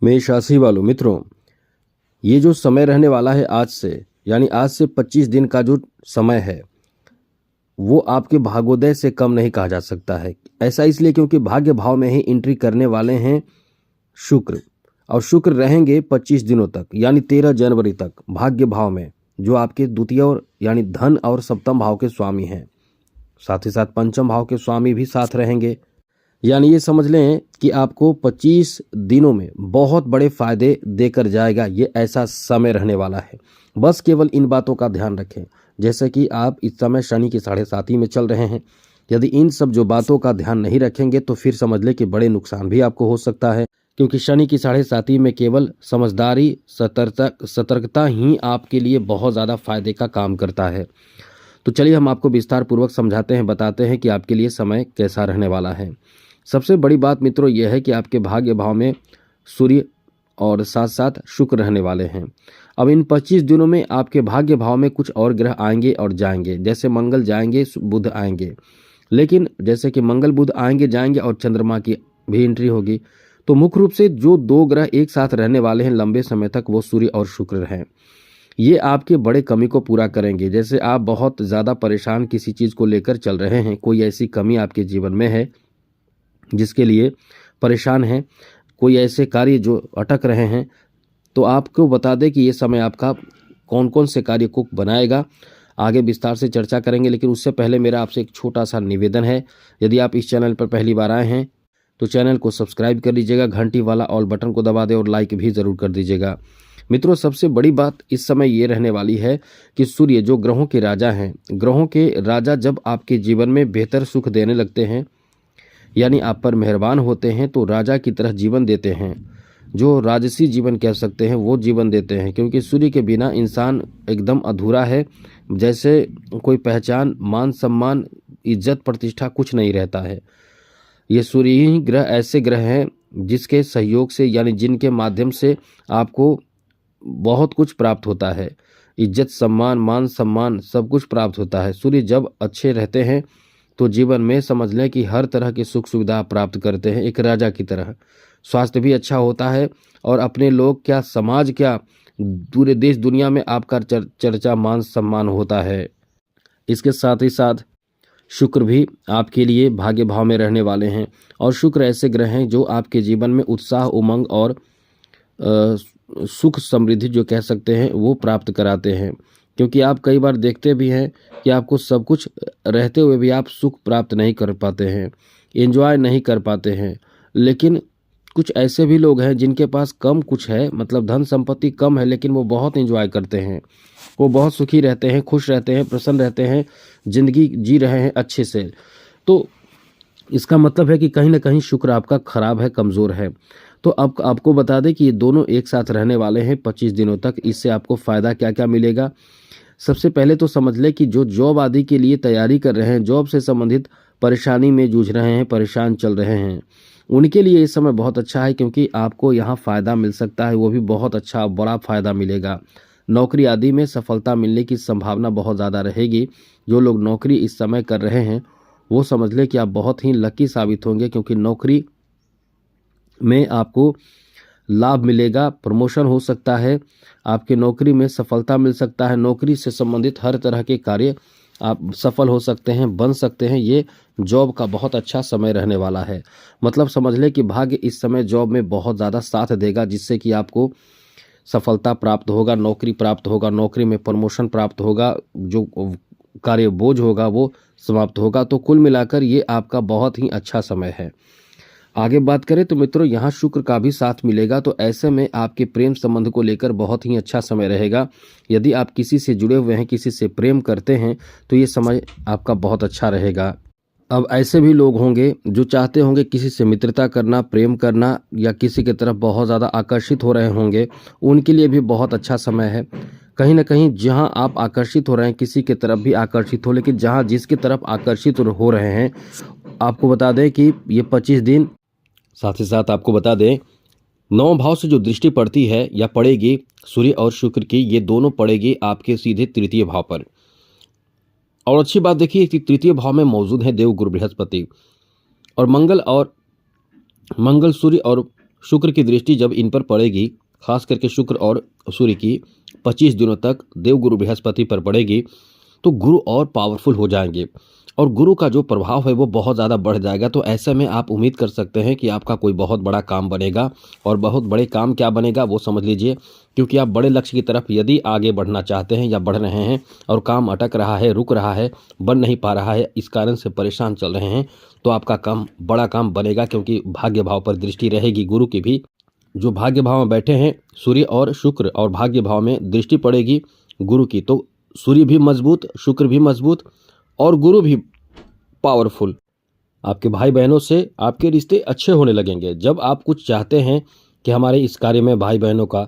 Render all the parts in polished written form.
मेष राशि वालों मित्रों, ये जो समय रहने वाला है आज से, यानी आज से 25 दिन का जो समय है वो आपके भाग्योदय से कम नहीं कहा जा सकता है। ऐसा इसलिए क्योंकि भाग्य भाव में ही एंट्री करने वाले हैं शुक्र, और शुक्र रहेंगे 25 दिनों तक, यानी 13 जनवरी तक भाग्य भाव में, जो आपके द्वितीय और यानी धन और सप्तम भाव के स्वामी हैं। साथ ही साथ पंचम भाव के स्वामी भी साथ रहेंगे। यानी ये समझ लें कि आपको 25 दिनों में बहुत बड़े फायदे देकर जाएगा। ये ऐसा समय रहने वाला है। बस केवल इन बातों का ध्यान रखें, जैसे कि आप इस समय शनि की 7.5 में चल रहे हैं। यदि इन सब जो बातों का ध्यान नहीं रखेंगे तो फिर समझ लें कि बड़े नुकसान भी आपको हो सकता है, क्योंकि शनि की 7.5 में केवल समझदारी, सतर्कता ही आपके लिए बहुत ज़्यादा फायदे का काम करता है। तो चलिए हम आपको विस्तार पूर्वक समझाते हैं, बताते हैं कि आपके लिए समय कैसा रहने वाला है। सबसे बड़ी बात मित्रों यह है कि आपके भाग्य भाव में सूर्य और साथ साथ शुक्र रहने वाले हैं। अब इन 25 दिनों में आपके भाग्य भाव में कुछ और ग्रह आएंगे और जाएंगे, जैसे मंगल जाएंगे, बुध आएंगे। लेकिन जैसे कि मंगल बुध आएंगे जाएंगे और चंद्रमा की भी एंट्री होगी, तो मुख्य रूप से जो दो ग्रह एक साथ रहने वाले हैं लंबे समय तक, वो सूर्य और शुक्र हैं। ये आपके बड़े कमी को पूरा करेंगे। जैसे आप बहुत ज़्यादा परेशान किसी चीज़ को लेकर चल रहे हैं, कोई ऐसी कमी आपके जीवन में है जिसके लिए परेशान हैं, कोई ऐसे कार्य जो अटक रहे हैं, तो आपको बता दें कि ये समय आपका कौन कौन से कार्य को बनाएगा। आगे विस्तार से चर्चा करेंगे, लेकिन उससे पहले मेरा आपसे एक छोटा सा निवेदन है। यदि आप इस चैनल पर पहली बार आए हैं तो चैनल को सब्सक्राइब कर लीजिएगा, घंटी वाला ऑल बटन को दबा दें और लाइक भी ज़रूर कर दीजिएगा। मित्रों, सबसे बड़ी बात इस समय ये रहने वाली है कि सूर्य जो ग्रहों के राजा हैं, ग्रहों के राजा जब आपके जीवन में बेहतर सुख देने लगते हैं, यानी आप पर मेहरबान होते हैं, तो राजा की तरह जीवन देते हैं। जो राजसी जीवन कह सकते हैं वो जीवन देते हैं, क्योंकि सूर्य के बिना इंसान एकदम अधूरा है। जैसे कोई पहचान, मान सम्मान, इज्जत, प्रतिष्ठा कुछ नहीं रहता है। ये सूर्य ही ग्रह ऐसे ग्रह हैं जिसके सहयोग से, यानी जिनके माध्यम से आपको बहुत कुछ प्राप्त होता है। इज्जत, सम्मान, मान सम्मान सब कुछ प्राप्त होता है। सूर्य जब अच्छे रहते हैं तो जीवन में समझ लें कि हर तरह की सुख सुविधा प्राप्त करते हैं, एक राजा की तरह। स्वास्थ्य भी अच्छा होता है, और अपने लोग क्या, समाज क्या, पूरे देश दुनिया में आपका चर्चा, मान सम्मान होता है। इसके साथ ही साथ शुक्र भी आपके लिए भाग्य भाव में रहने वाले हैं, और शुक्र ऐसे ग्रह हैं जो आपके जीवन में उत्साह, उमंग और सुख समृद्धि जो कह सकते हैं वो प्राप्त कराते हैं। क्योंकि आप कई बार देखते भी हैं कि आपको सब कुछ रहते हुए भी आप सुख प्राप्त नहीं कर पाते हैं, एंजॉय नहीं कर पाते हैं। लेकिन कुछ ऐसे भी लोग हैं जिनके पास कम कुछ है, मतलब धन संपत्ति कम है, लेकिन वो बहुत एंजॉय करते हैं, वो बहुत सुखी रहते हैं, खुश रहते हैं, प्रसन्न रहते हैं, जिंदगी जी रहे हैं अच्छे से। तो इसका मतलब है कि कहीं ना कहीं शुक्र आपका खराब है, कमज़ोर है। तो अब आपको बता दें कि ये दोनों एक साथ रहने वाले हैं 25 दिनों तक। इससे आपको फ़ायदा क्या क्या मिलेगा। सबसे पहले तो समझ लें कि जो जॉब आदि के लिए तैयारी कर रहे हैं, जॉब से संबंधित परेशानी में जूझ रहे हैं, परेशान चल रहे हैं, उनके लिए इस समय बहुत अच्छा है, क्योंकि आपको यहाँ फ़ायदा मिल सकता है, वो भी बहुत अच्छा बड़ा फ़ायदा मिलेगा। नौकरी आदि में सफलता मिलने की संभावना बहुत ज़्यादा रहेगी। जो लोग नौकरी इस समय कर रहे हैं वो समझ लें कि आप बहुत ही लकी साबित होंगे, क्योंकि नौकरी में आपको लाभ मिलेगा, प्रमोशन हो सकता है, आपकी नौकरी में सफलता मिल सकता है, नौकरी से संबंधित हर तरह के कार्य आप सफल हो सकते हैं, बन सकते हैं। ये जॉब का बहुत अच्छा समय रहने वाला है। मतलब समझ लें कि भाग्य इस समय जॉब में बहुत ज़्यादा साथ देगा, जिससे कि आपको सफलता प्राप्त होगा, नौकरी प्राप्त होगा, नौकरी में प्रमोशन प्राप्त होगा, जो कार्य बोझ होगा वो समाप्त होगा। तो कुल मिलाकर ये आपका बहुत ही अच्छा समय है। आगे बात करें तो मित्रों, यहाँ शुक्र का भी साथ मिलेगा, तो ऐसे में आपके प्रेम संबंध को लेकर बहुत ही अच्छा समय रहेगा। यदि आप किसी से जुड़े हुए हैं, किसी से प्रेम करते हैं, तो ये समय आपका बहुत अच्छा रहेगा। अब ऐसे भी लोग होंगे जो चाहते होंगे किसी से मित्रता करना, प्रेम करना, या किसी की तरफ बहुत ज़्यादा आकर्षित हो रहे होंगे, उनके लिए भी बहुत अच्छा समय है। कहीं ना कहीं जहाँ आप आकर्षित हो रहे हैं, किसी की तरफ भी आकर्षित हो, लेकिन जहाँ जिसकी तरफ आकर्षित हो रहे हैं, आपको बता दें कि ये 25 दिन, साथ ही साथ आपको बता दें 9 भाव से जो दृष्टि पड़ती है या पड़ेगी सूर्य और शुक्र की, ये दोनों पड़ेगी आपके सीधे तृतीय भाव पर। और अच्छी बात देखिए कि तृतीय भाव में मौजूद है देवगुरु बृहस्पति, और मंगल सूर्य और शुक्र की दृष्टि जब इन पर पड़ेगी, खास करके शुक्र और सूर्य की 25 दिनों तक देवगुरु बृहस्पति पर पड़ेगी, तो गुरु और पावरफुल हो जाएंगे और गुरु का जो प्रभाव है वो बहुत ज़्यादा बढ़ जाएगा। तो ऐसे में आप उम्मीद कर सकते हैं कि आपका कोई बहुत बड़ा काम बनेगा। और बहुत बड़े काम क्या बनेगा वो समझ लीजिए, क्योंकि आप बड़े लक्ष्य की तरफ यदि आगे बढ़ना चाहते हैं या बढ़ रहे हैं और काम अटक रहा है, रुक रहा है, बन नहीं पा रहा है, इस कारण से परेशान चल रहे हैं, तो आपका काम बड़ा काम बनेगा, क्योंकि भाग्य भाव पर दृष्टि रहेगी गुरु की भी। जो भाग्य भाव में बैठे हैं सूर्य और शुक्र, और भाग्य भाव में दृष्टि पड़ेगी गुरु की, तो सूर्य भी मजबूत, शुक्र भी मजबूत और गुरु भी पावरफुल। आपके भाई बहनों से आपके रिश्ते अच्छे होने लगेंगे। जब आप कुछ चाहते हैं कि हमारे इस कार्य में भाई बहनों का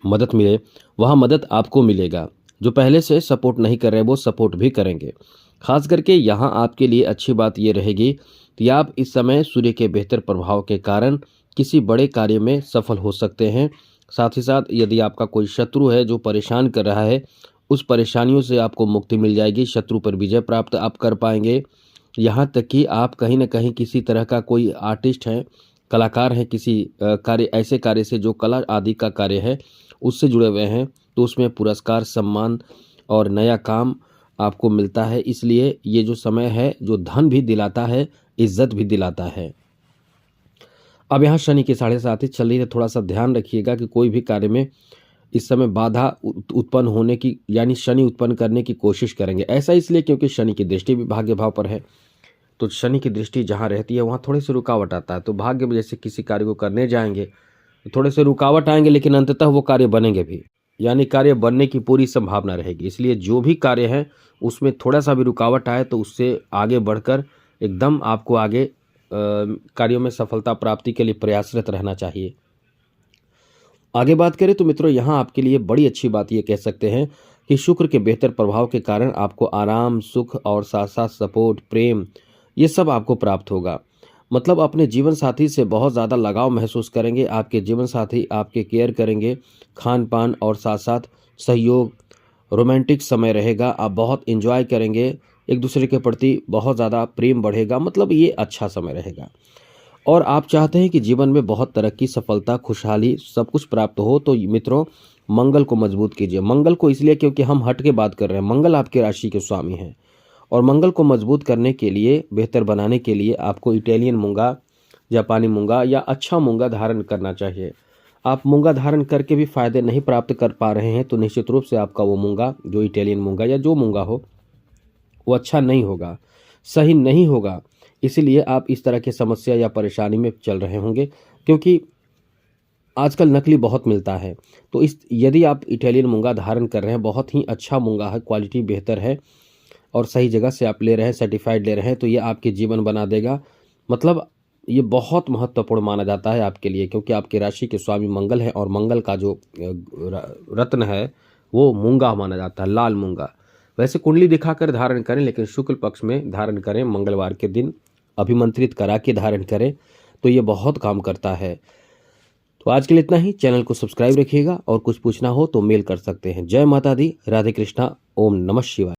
मदद मिले, वहाँ मदद आपको मिलेगा। जो पहले से सपोर्ट नहीं कर रहे वो सपोर्ट भी करेंगे। खास करके यहाँ आपके लिए अच्छी बात ये रहेगी कि आप इस समय सूर्य के बेहतर प्रभाव के कारण किसी बड़े कार्य में सफल हो सकते हैं। साथ ही साथ यदि आपका कोई शत्रु है जो परेशान कर रहा है, उस परेशानियों से आपको मुक्ति मिल जाएगी, शत्रु पर विजय प्राप्त आप कर पाएंगे। यहाँ तक कि आप कहीं ना कहीं किसी तरह का कोई आर्टिस्ट हैं, कलाकार हैं, किसी कार्य ऐसे कार्य से जो कला आदि का कार्य है उससे जुड़े हुए हैं, तो उसमें पुरस्कार, सम्मान और नया काम आपको मिलता है। इसलिए ये जो समय है जो धन भी दिलाता है, इज्जत भी दिलाता है। अब यहाँ शनि की 7.5 चल रही है, थोड़ा सा ध्यान रखिएगा कि कोई भी कार्य में इस समय बाधा उत्पन्न होने की, यानी शनि उत्पन्न करने की कोशिश करेंगे। ऐसा इसलिए क्योंकि शनि की दृष्टि भी भाग्य भाव पर है, तो शनि की दृष्टि जहाँ रहती है वहाँ थोड़े से रुकावट आता है। तो भाग्य में जैसे किसी कार्य को करने जाएंगे तो थोड़े से रुकावट आएंगे, लेकिन अंततः वो कार्य बनेंगे भी, यानी कार्य बनने की पूरी संभावना रहेगी। इसलिए जो भी कार्य है उसमें थोड़ा सा भी रुकावट आए तो उससे आगे बढ़कर एकदम आपको आगे कार्यों में सफलता प्राप्ति के लिए प्रयासरत रहना चाहिए। आगे बात करें तो मित्रों, यहाँ आपके लिए बड़ी अच्छी बात ये कह सकते हैं कि शुक्र के बेहतर प्रभाव के कारण आपको आराम, सुख और साथ साथ सपोर्ट, प्रेम, ये सब आपको प्राप्त होगा। मतलब अपने जीवन साथी से बहुत ज़्यादा लगाव महसूस करेंगे। आपके जीवन साथी आपके केयर करेंगे, खान पान और साथ साथ सहयोग, रोमांटिक समय रहेगा। आप बहुत एंजॉय करेंगे, एक दूसरे के प्रति बहुत ज़्यादा प्रेम बढ़ेगा। मतलब ये अच्छा समय रहेगा। और आप चाहते हैं कि जीवन में बहुत तरक्की, सफलता, खुशहाली सब कुछ प्राप्त हो, तो मित्रों मंगल को मजबूत कीजिए। मंगल को इसलिए क्योंकि हम हट के बात कर रहे हैं, मंगल आपके राशि के स्वामी हैं। और मंगल को मजबूत करने के लिए, बेहतर बनाने के लिए आपको इटालियन मूंगा, जापानी मूंगा या अच्छा मूंगा धारण करना चाहिए। आप मूंगा धारण करके भी फायदे नहीं प्राप्त कर पा रहे हैं तो निश्चित रूप से आपका वो मूंगा, जो इटालियन मूंगा या जो मूंगा हो, वो अच्छा नहीं होगा, सही नहीं होगा। इसीलिए आप इस तरह की समस्या या परेशानी में चल रहे होंगे, क्योंकि आजकल नकली बहुत मिलता है। तो इस यदि आप इटालियन मूंगा धारण कर रहे हैं, बहुत ही अच्छा मूंगा है, क्वालिटी बेहतर है और सही जगह से आप ले रहे हैं, सर्टिफाइड ले रहे हैं, तो ये आपके जीवन बना देगा। मतलब ये बहुत महत्वपूर्ण माना जाता है आपके लिए, क्योंकि आपकी राशि के स्वामी मंगल है और मंगल का जो रत्न है वो मूंगा माना जाता है, लाल मूंगा। वैसे कुंडली दिखाकर धारण करें, लेकिन शुक्ल पक्ष में धारण करें, मंगलवार के दिन अभिमंत्रित करा के धारण करें, तो ये बहुत काम करता है। तो आज के लिए इतना ही। चैनल को सब्सक्राइब रखिएगा और कुछ पूछना हो तो मेल कर सकते हैं। जय माता दी, राधे कृष्णा, ओम नमः शिवाय।